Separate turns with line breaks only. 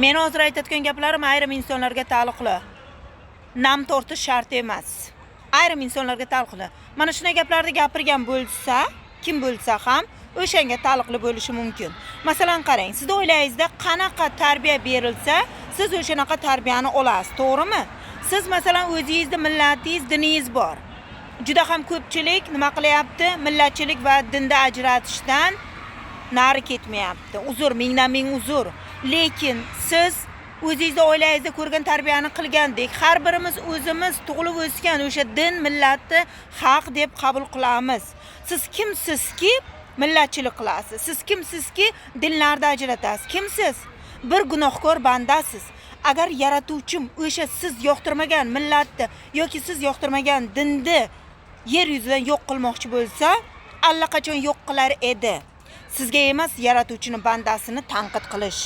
Men hozir aytayotgan gaplarim ayrim insonlarga taalluqli. Nam tortish shart emas. Ayrim insonlarga taalluqli. Mana shunday gaplarni gapirgan bo'lsa, kim bo'lsa ham o'shanga taalluqli bo'lishi mumkin. Masalan, qarang, siz oilangizda qanaqa tarbiya berilsa, siz o'shanaqa tarbiyani olasiz, to'g'rimi? Siz masalan o'zingizda millatingiz, diningiz bor. Juda ham ko'pchilik nima qilyapti? Millatchilik va dinda ajratishdan nari ketmayapti. Uzr, mingdan ming uzr. Lekin siz o'zingizda oilangizda ko'rgan tarbiyani qilgandek, har birimiz o'zimiz tug'ilib o'sgan o'sha din, millatni haq deb qabul qilamiz. Siz kimsizki millatchilik qilasiz? Siz kimsizki dinlarda ajratasiz? Kimsiz? Bir gunohkor bandasiz. Agar yaratuvchim o'sha siz yoqtirmagan millatni yoki siz yoqtirmagan dinni yer yuzidan yo'q qilmoqchi bo'lsa, allaqachon yo'q qilar edi. Sizga emas, yaratuvchini bandasini tanqid qilish.